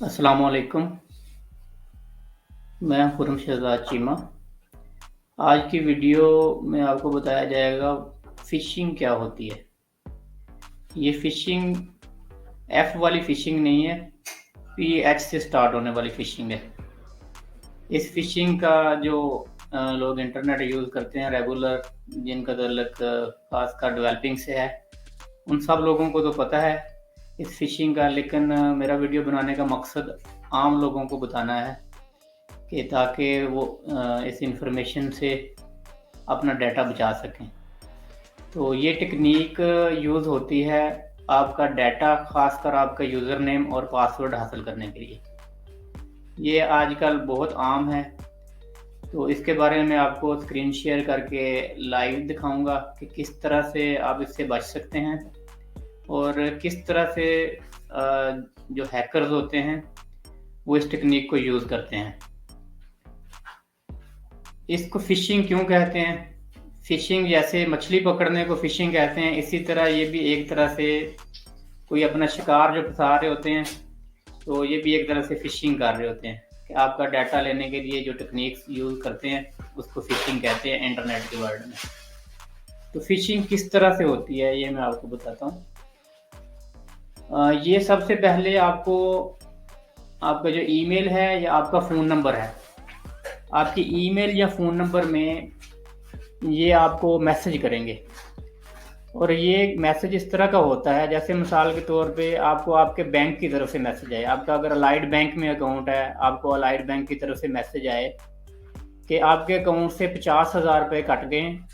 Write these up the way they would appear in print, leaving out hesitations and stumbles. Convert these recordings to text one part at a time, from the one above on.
अस्सलाम वालेकुम। मैं खुर्रम शहज़ाद चीमा। आज की वीडियो में आपको बताया जाएगा फ़िशिंग क्या होती है। ये फ़िशिंग एफ वाली फ़िशिंग नहीं है, पीएच से स्टार्ट होने वाली फ़िशिंग है। इस फ़िशिंग का जो लोग इंटरनेट यूज़ करते हैं रेगुलर, जिनका ताल्लुक ख़ासकर डेवलपिंग से है, उन सब लोगों को तो पता है इस फ़िशिंग का, लेकिन मेरा वीडियो बनाने का मकसद आम लोगों को बताना है कि ताकि वो इस इंफॉर्मेशन से अपना डाटा बचा सकें। तो ये टेक्नीक यूज़ होती है आपका डाटा, ख़ासकर आपका यूज़र नेम और पासवर्ड हासिल करने के लिए। ये आजकल बहुत आम है, तो इसके बारे में आपको स्क्रीन शेयर करके लाइव दिखाऊँगा कि किस तरह से आप इससे बच सकते हैं और किस तरह से जो हैकर्स होते हैं, वो इस टेक्नीक को यूज़ करते हैं। इसको फ़िशिंग क्यों कहते हैं? फ़िशिंग जैसे मछली पकड़ने को फ़िशिंग कहते हैं, इसी तरह ये भी एक तरह से कोई अपना शिकार जो फँसा रहे होते हैं, तो ये भी एक तरह से फ़िशिंग कर रहे होते हैं कि आपका डाटा लेने के लिए जो टेक्निक्स यूज़ करते हैं, उसको फ़िशिंग कहते हैं इंटरनेट के वर्ल्ड में। तो फ़िशिंग किस तरह से होती है, ये मैं आपको बताता हूँ। ये सबसे पहले आपको आपका जो ईमेल है या आपका फ़ोन नंबर है, आपके ईमेल या फ़ोन नंबर में ये आपको मैसेज करेंगे और ये मैसेज इस तरह का होता है, जैसे मिसाल के तौर पे आपको आपके बैंक की तरफ से मैसेज आए। आपका अगर अलाइड बैंक में अकाउंट है, आपको अलाइड बैंक की तरफ से मैसेज आए कि आपके अकाउंट से 50,000 रुपए कट गए हैं।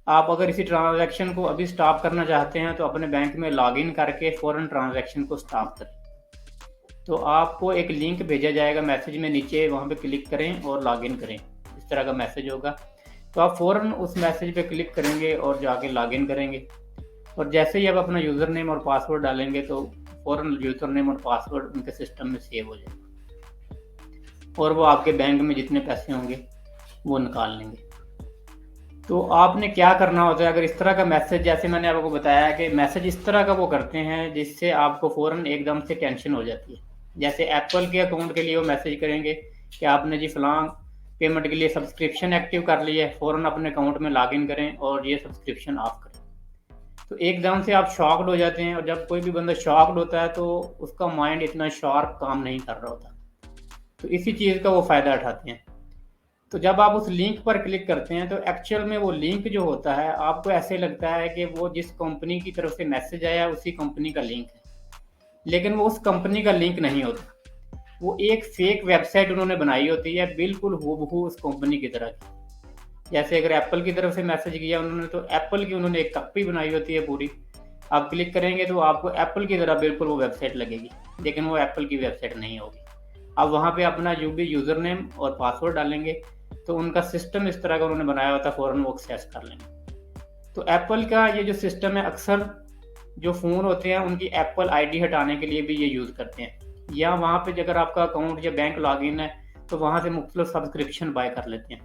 आप अगर इसी ट्रांज़ैक्शन को अभी स्टॉप करना चाहते हैं, तो अपने बैंक में लॉगिन करके फ़ौरन ट्रांज़ैक्शन को स्टॉप करें। तो आपको एक लिंक भेजा जाएगा मैसेज में नीचे, वहाँ पे क्लिक करें और लॉगिन करें। इस तरह का मैसेज होगा। तो आप फ़ौरन उस मैसेज पे क्लिक करेंगे और जाके लॉगिन करेंगे और जैसे ही आप अपना यूज़र नेम और पासवर्ड डालेंगे, तो फ़ौरन यूज़र नेम और पासवर्ड उनके सिस्टम में सेव हो जाएगा और वो आपके बैंक में जितने पैसे होंगे, वो निकाल लेंगे। तो आपने क्या करना होता है, अगर इस तरह का मैसेज, जैसे मैंने आपको बताया कि मैसेज इस तरह का वो करते हैं, जिससे आपको फ़ौरन एकदम से टेंशन हो जाती है। जैसे एप्पल के अकाउंट के लिए वो मैसेज करेंगे कि आपने जी फलां पेमेंट के लिए सब्सक्रिप्शन एक्टिव कर ली है, फ़ौरन अपने अकाउंट में लॉगिन करें और ये सब्सक्रिप्शन ऑफ करें। तो एकदम से आप शॉक्ड हो जाते हैं और जब कोई भी बंदा शॉक्ड होता है, तो उसका माइंड इतना शार्प काम नहीं कर रहा होता। तो इसी चीज़ का वो फ़ायदा उठाते हैं। तो जब आप उस लिंक पर क्लिक करते हैं, तो एक्चुअल में वो लिंक जो होता है, आपको ऐसे लगता है कि वो जिस कंपनी की तरफ से मैसेज आया, उसी कंपनी का लिंक है। लेकिन वो उस कंपनी का लिंक नहीं होता। वो एक फेक वेबसाइट उन्होंने बनाई होती है, बिल्कुल हूबहू उस कंपनी की तरह की। जैसे अगर एप्पल की तरफ से मैसेज किया उन्होंने, तो एप्पल की उन्होंने एक कॉपी बनाई होती है पूरी। आप क्लिक करेंगे तो आपको एप्पल की तरह बिल्कुल वो वेबसाइट लगेगी, लेकिन वो एप्पल की वेबसाइट नहीं होगी। आप वहाँ पे अपना जो भी यूज़र नेम और पासवर्ड डालेंगे, तो उनका सिस्टम इस तरह का उन्होंने बनाया होता है, फ़ौरन वो एक्सेस कर लेंगे। तो एप्पल का ये जो सिस्टम है, अक्सर जो फ़ोन होते हैं उनकी एप्पल आईडी हटाने के लिए भी ये यूज़ करते हैं, या वहाँ पे अगर आपका अकाउंट या बैंक लॉगिन है, तो वहाँ से मुख्तलिफ सब्सक्रिप्शन बाय कर लेते हैं।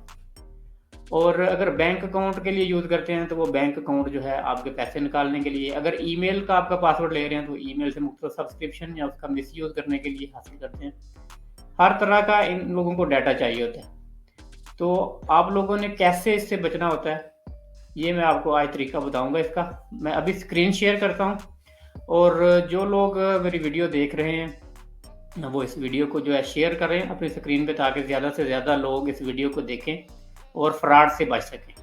और अगर बैंक अकाउंट के लिए यूज़ करते हैं, तो वो बैंक अकाउंट जो है आपके पैसे निकालने के लिए। अगर ईमेल का आपका पासवर्ड ले रहे हैं, तो ईमेल से मुख्तलिफ सब्सक्रिप्शन या उसका मिसयूज़ करने के लिए हासिल करते हैं। हर तरह का इन लोगों को डाटा चाहिए होता है। तो आप लोगों ने कैसे इससे बचना होता है, ये मैं आपको आज तरीका बताऊँगा इसका। मैं अभी स्क्रीन शेयर करता हूँ और जो लोग मेरी वीडियो देख रहे हैं, वो इस वीडियो को जो है शेयर करें अपनी स्क्रीन पे, ताकि ज़्यादा से ज़्यादा लोग इस वीडियो को देखें और फ्रॉड से बच सकें।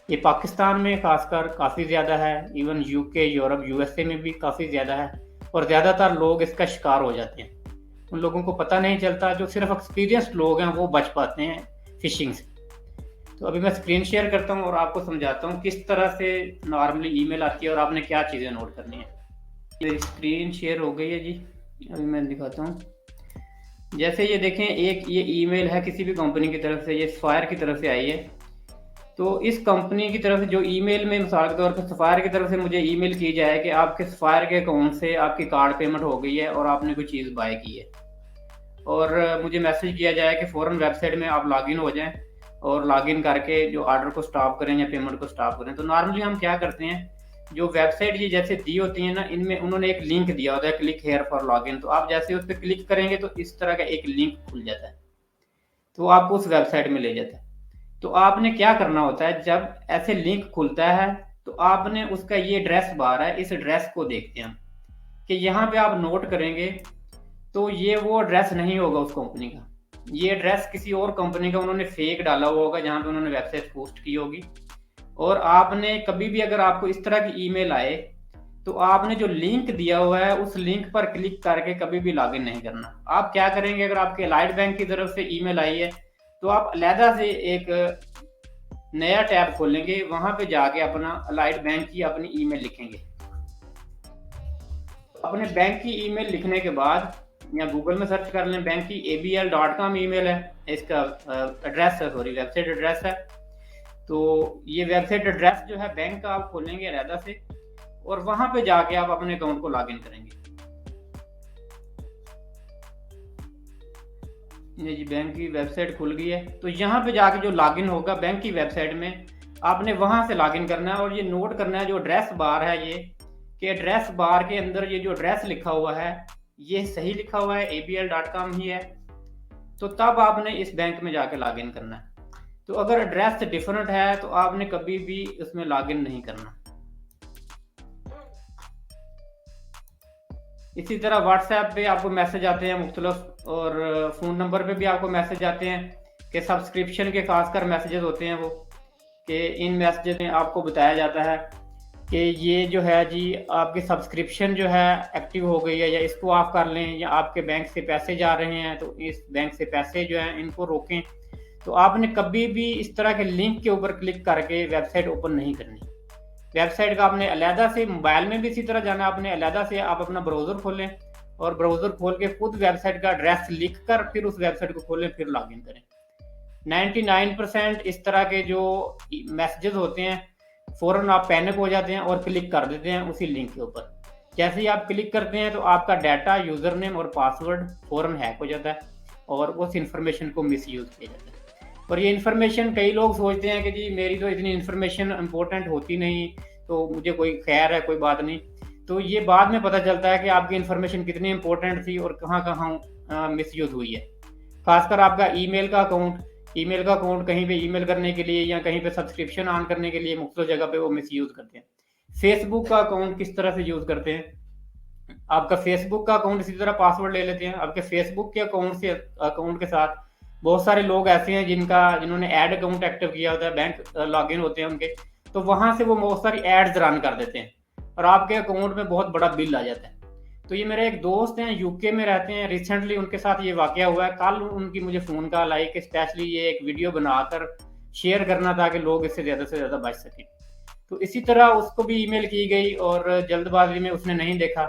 ये पाकिस्तान में ख़ासकर काफ़ी ज़्यादा है, इवन यूके, यूरोप, यूएसए में भी काफ़ी ज़्यादा है और ज़्यादातर लोग इसका शिकार हो जाते हैं। उन लोगों को पता नहीं चलता, जो सिर्फ़ एक्सपीरियंस्ड लोग हैं, वो बच पाते हैं फ़िशिंग से। तो अभी मैं स्क्रीन शेयर करता हूँ और आपको समझाता हूँ किस तरह से नॉर्मली ईमेल आती है और आपने क्या चीज़ें नोट करनी है। मेरी स्क्रीन शेयर हो गई है जी, अभी मैं दिखाता हूँ। जैसे ये देखें, एक ये ईमेल है किसी भी कंपनी की तरफ से, ये सफायर की तरफ से आई है। तो इस कंपनी की तरफ से जो ईमेल में, मिसाल के तौर पर सफायर की तरफ से मुझे ईमेल की जाए कि आपके सफायर के अकाउंट से आपकी कार्ड पेमेंट हो गई है और आपने कोई चीज़ बाय की है, और मुझे मैसेज किया जाए कि फ़ौरन वेबसाइट में आप लॉगिन हो जाएँ और लॉगिन करके जो ऑर्डर को स्टॉप करें या पेमेंट को स्टॉप करें। तो नॉर्मली हम क्या करते हैं जो वेबसाइट ये जैसे दी होती है ना, इनमें उन्होंने एक लिंक दिया होता है, क्लिक हेयर फॉर लॉगिन। तो आप जैसे उस पर क्लिक करेंगे तो इस तरह का एक लिंक खुल जाता है, तो आपको उस वेबसाइट में ले जाता है। तो आपने क्या करना होता है, जब ऐसे लिंक खुलता है तो आपने उसका ये एड्रेस बार है, इस एड्रेस को देखते हैं हम कि यहाँ पे आप नोट करेंगे तो ये वो एड्रेस नहीं होगा उस कंपनी का, ये एड्रेस किसी और कंपनी का उन्होंने फेक डाला हुआ होगा जहाँ पे उन्होंने वेबसाइट पोस्ट की होगी। और आपने कभी भी अगर आपको इस तरह की ईमेल आए तो आपने जो लिंक दिया हुआ है उस लिंक पर क्लिक करके कभी भी लॉगिन नहीं करना। आप क्या करेंगे, अगर आपके अलाइड बैंक की तरफ से ईमेल आई है तो आप अलहदा से एक नया टैब खोलेंगे, वहां पे जाके अपना अलाइड बैंक की अपनी ईमेल लिखेंगे। अपने बैंक की ईमेल लिखने के बाद या गूगल में सर्च कर लें, बैंक की abl.com ईमेल है, इसका एड्रेस है, सॉरी वेबसाइट एड्रेस है। तो ये वेबसाइट एड्रेस जो है बैंक का आप खोलेंगे अलहदा से, और वहां पे जाके आप अपने अकाउंट को लॉगिन करेंगे। ये जी बैंक की वेबसाइट खुल गई है, तो यहाँ पे जाके जो लॉगिन होगा बैंक की वेबसाइट में, आपने वहां से लॉगिन करना है। और ये नोट करना है जो एड्रेस बार है ये, कि एड्रेस बार के अंदर ये जो एड्रेस लिखा हुआ है ये सही लिखा हुआ है, abl.com ही है। तो तब आपने इस बैंक में जाके लॉगिन करना है। तो अगर एड्रेस डिफरेंट है तो आपने कभी भी उसमें लॉगिन नहीं करना। इसी तरह व्हाट्सएप पे आपको मैसेज आते हैं मुख्तलिफ, और फ़ोन नंबर पे भी आपको मैसेज आते हैं कि सब्सक्रिप्शन के खासकर मैसेजेस होते हैं वो, कि इन मैसेजेस में आपको बताया जाता है कि ये जो है जी आपकी सब्सक्रिप्शन जो है एक्टिव हो गई है, या इसको ऑफ कर लें, या आपके बैंक से पैसे जा रहे हैं तो इस बैंक से पैसे जो हैं इनको रोकें। तो आपने कभी भी इस तरह के लिंक के ऊपर क्लिक करके वेबसाइट ओपन नहीं करनी। वेबसाइट का आपने अलहदा से, मोबाइल में भी इसी तरह जाना, आपने अलहदा से आप अपना ब्राउज़र खोलें और ब्राउज़र खोल के खुद वेबसाइट का एड्रेस लिख कर फिर उस वेबसाइट को खोलें, फिर लॉगिन करें। 99% इस तरह के जो मैसेजेस होते हैं फ़ौरन आप पैनिक हो जाते हैं और क्लिक कर देते हैं उसी लिंक के ऊपर। जैसे ही आप क्लिक करते हैं तो आपका डाटा, यूज़र नेम और पासवर्ड फ़ौरन हैक हो जाता है और उस इंफॉर्मेशन को मिसयूज़ किया जाता है। और ये इन्फॉर्मेशन, कई लोग सोचते हैं कि जी मेरी तो इतनी इन्फॉर्मेशन इंपॉर्टेंट होती नहीं, तो मुझे कोई खैर है, कोई बात नहीं। तो ये बाद में पता चलता है कि आपकी इन्फॉर्मेशन कितनी इंपॉर्टेंट थी और कहाँ कहाँ मिसयूज़ हुई है। खासकर आपका ईमेल का अकाउंट कहीं पे ईमेल करने के लिए या कहीं पे सब्सक्रिप्शन ऑन करने के लिए मुख्तलिफ जगह पे वो मिसयूज़ करते हैं। फेसबुक का अकाउंट किस तरह से यूज़ करते हैं, आपका फेसबुक का अकाउंट इसी तरह पासवर्ड ले लेते हैं। आपके फेसबुक के अकाउंट के साथ बहुत सारे लोग ऐसे हैं जिन्होंने ऐड अकाउंट एक्टिव किया होता है, बैंक लॉगिन होते हैं उनके, तो वहां से वो बहुत सारी एड्स रन कर देते हैं और आपके अकाउंट में बहुत बड़ा बिल आ जाता है। तो ये मेरे एक दोस्त हैं, यूके में रहते हैं, रिसेंटली उनके साथ ये वाकया हुआ है। कल उनकी मुझे फ़ोन कॉल आई कि स्पेशली ये एक वीडियो बनाकर शेयर करना ताकि लोग इससे ज़्यादा से ज़्यादा बच सकें। तो इसी तरह उसको भी ईमेल की गई और जल्दबाजी में उसने नहीं देखा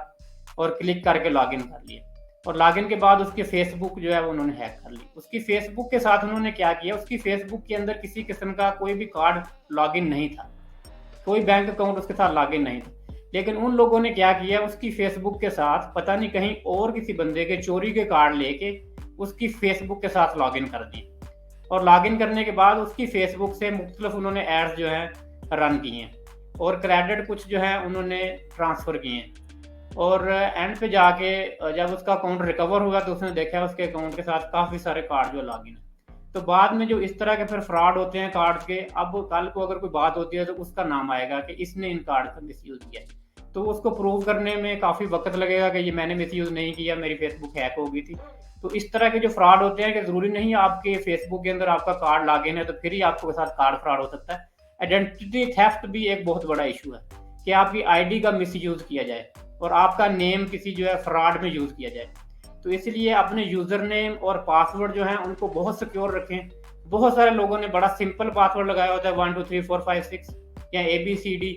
और क्लिक करके लॉगिन कर लिया, और लॉगिन के बाद उसके फेसबुक जो है वो उन्होंने हैक कर ली। उसकी फेसबुक के साथ उन्होंने क्या किया, उसकी फेसबुक के अंदर किसी किस्म का कोई भी कार्ड लॉगिन नहीं था, कोई बैंक अकाउंट उसके साथ लॉगिन नहीं था। लेकिन उन लोगों ने क्या किया, उसकी फेसबुक के साथ पता नहीं कहीं और किसी बंदे के चोरी के कार्ड लेके उसकी फेसबुक के साथ लॉगिन कर दिए, और लॉगिन करने के बाद उसकी फेसबुक से मुख्तलिफ उन्होंने एड्स जो है रन किए हैं और क्रेडिट कुछ जो है उन्होंने ट्रांसफ़र किए हैं। और एंड पे जाके जब उसका अकाउंट रिकवर हुआ तो उसने देखा उसके अकाउंट के साथ काफ़ी सारे कार्ड जो लॉगिन है। तो बाद में जो इस तरह के फिर फ्रॉड होते हैं कार्ड के, अब कल को अगर कोई बात होती है तो उसका नाम आएगा कि इसने इन कार्ड का मिसयूज़ किया, तो उसको प्रूव करने में काफ़ी वक्त लगेगा कि ये मैंने मिसयूज़ नहीं किया, मेरी फेसबुक हैक हो गई थी। तो इस तरह के जो फ्रॉड होते हैं कि ज़रूरी नहीं आपके फेसबुक के अंदर आपका कार्ड लॉगिन है तो फिर ही आपके साथ कार्ड फ्रॉड हो सकता है। आइडेंटिटी थेफ्ट भी एक बहुत बड़ा इशू है कि आपकी आईडी का मिसयूज़ किया जाए और आपका नेम किसी जो है फ्रॉड में यूज़ किया जाए। तो इसलिए अपने यूज़र नेम और पासवर्ड जो है उनको बहुत सिक्योर रखें। बहुत सारे लोगों ने बड़ा सिंपल पासवर्ड लगाया होता है 1 2 3 4 5 6 या ABCD,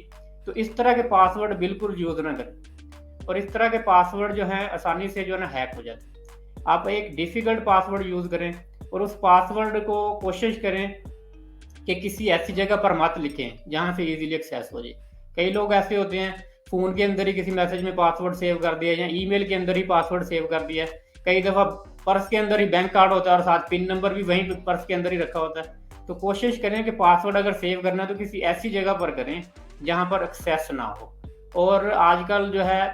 तो इस तरह के पासवर्ड बिल्कुल यूज़ ना करें, और इस तरह के पासवर्ड जो है आसानी से जो है ना हैक हो जाते हैं। आप एक डिफ़िकल्ट पासवर्ड यूज़ करें और उस पासवर्ड को कोशिश करें कि किसी ऐसी जगह पर मत लिखें जहाँ से ईजिली एक्सेस हो जाए। कई लोग ऐसे होते हैं फ़ोन के अंदर ही किसी मैसेज में पासवर्ड सेव कर दिया या ईमेल के अंदर ही पासवर्ड सेव कर दिया। कई दफ़ा पर्स के अंदर ही बैंक कार्ड होता है और साथ पिन नंबर भी वहीं पर्स के अंदर ही रखा होता है। तो कोशिश करें कि पासवर्ड अगर सेव करना है तो किसी ऐसी जगह पर करें जहाँ पर एक्सेस ना हो। और आजकल जो है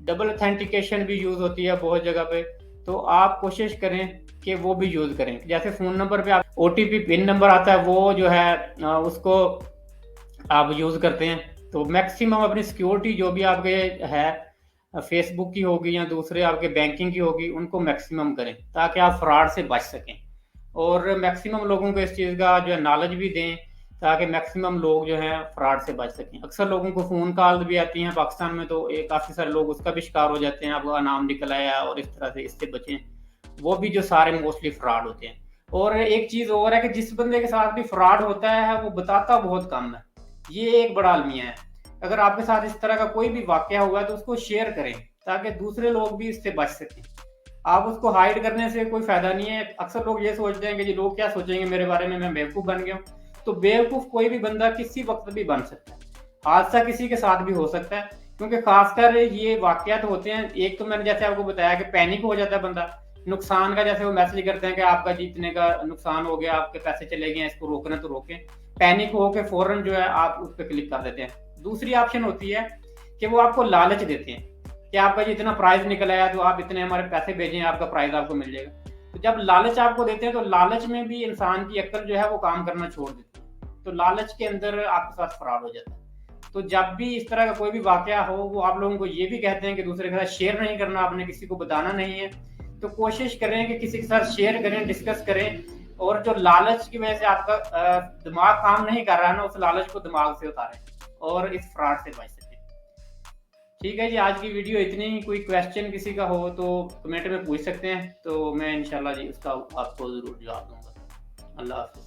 डबल ऑथेंटिकेशन भी यूज़ होती है बहुत जगह पे, तो आप कोशिश करें कि वो भी यूज़ करें। जैसे फ़ोन नंबर पे आप ओटीपी पिन नंबर आता है, वो जो है उसको आप यूज़ करते हैं। तो मैक्सिमम अपनी सिक्योरिटी जो भी आपके है, फेसबुक की होगी या दूसरे आपके बैंकिंग की होगी, उनको मैक्सिमम करें ताकि आप फ्रॉड से बच सकें। और मैक्सिमम लोगों को इस चीज़ का जो है नॉलेज भी दें ताकि मैक्सिमम लोग जो हैं फ्रॉड से बच सकें। अक्सर लोगों को फ़ोन कॉल भी आती हैं पाकिस्तान में, तो काफ़ी सारे लोग उसका भी शिकार हो जाते हैं, आपका नाम निकल आया और इस तरह से, इससे बचें। वो भी जो सारे मोस्टली फ्रॉड होते हैं। और एक चीज़ और है कि जिस बंदे के साथ भी फ्रॉड होता है वो बताता बहुत कम है, ये एक बड़ा अलमिया है। अगर आपके साथ इस तरह का कोई भी वाकया हुआ है तो उसको शेयर करें ताकि दूसरे लोग भी इससे बच सकें। आप उसको हाइड करने से कोई फायदा नहीं है। अक्सर लोग ये सोचते हैं कि जी लोग क्या सोचेंगे मेरे बारे में, मैं बेवकूफ़ बन गया हूँ। तो बेवकूफ़ कोई भी बंदा किसी वक्त भी बन सकता है, हादसा किसी के साथ भी हो सकता है। क्योंकि खासकर ये वाकयात होते हैं, एक तो मैंने जैसे आपको बताया कि पैनिक हो जाता है बंदा, नुकसान का जैसे वो मैसेज करते हैं कि आपका जीतने का नुकसान हो गया, आपके पैसे चले गए, इसको रोकना तो रोकें। पैनिक हो के फौरन जो है आप उस पर क्लिक कर देते हैं। दूसरी ऑप्शन होती है कि वो आपको लालच देते हैं कि आपका जितना प्राइस निकल आया तो आप इतने हमारे पैसे भेजें, आपका प्राइस आपको मिल जाएगा। तो जब लालच आपको देते हैं तो लालच में भी इंसान की अक्ल जो है वो काम करना छोड़ देती है, तो लालच के अंदर आपके साथ फ्रॉड हो जाता है। तो जब भी इस तरह का कोई भी वाकया हो, वो आप लोगों को ये भी कहते हैं कि दूसरे के साथ शेयर नहीं करना, आपने किसी को बताना नहीं है, तो कोशिश करें कि किसी के साथ शेयर करें, डिस्कस करें। और जो लालच की वजह से आपका दिमाग काम नहीं कर रहा है ना, उस लालच को दिमाग से उतारें और इस फ्रॉड से बच सकें। ठीक है जी, आज की वीडियो इतनी ही। कोई क्वेश्चन किसी का हो तो कमेंट में पूछ सकते हैं, तो मैं इंशाल्लाह जी उसका आपको ज़रूर जवाब दूंगा। अल्लाह हाफ़िज़।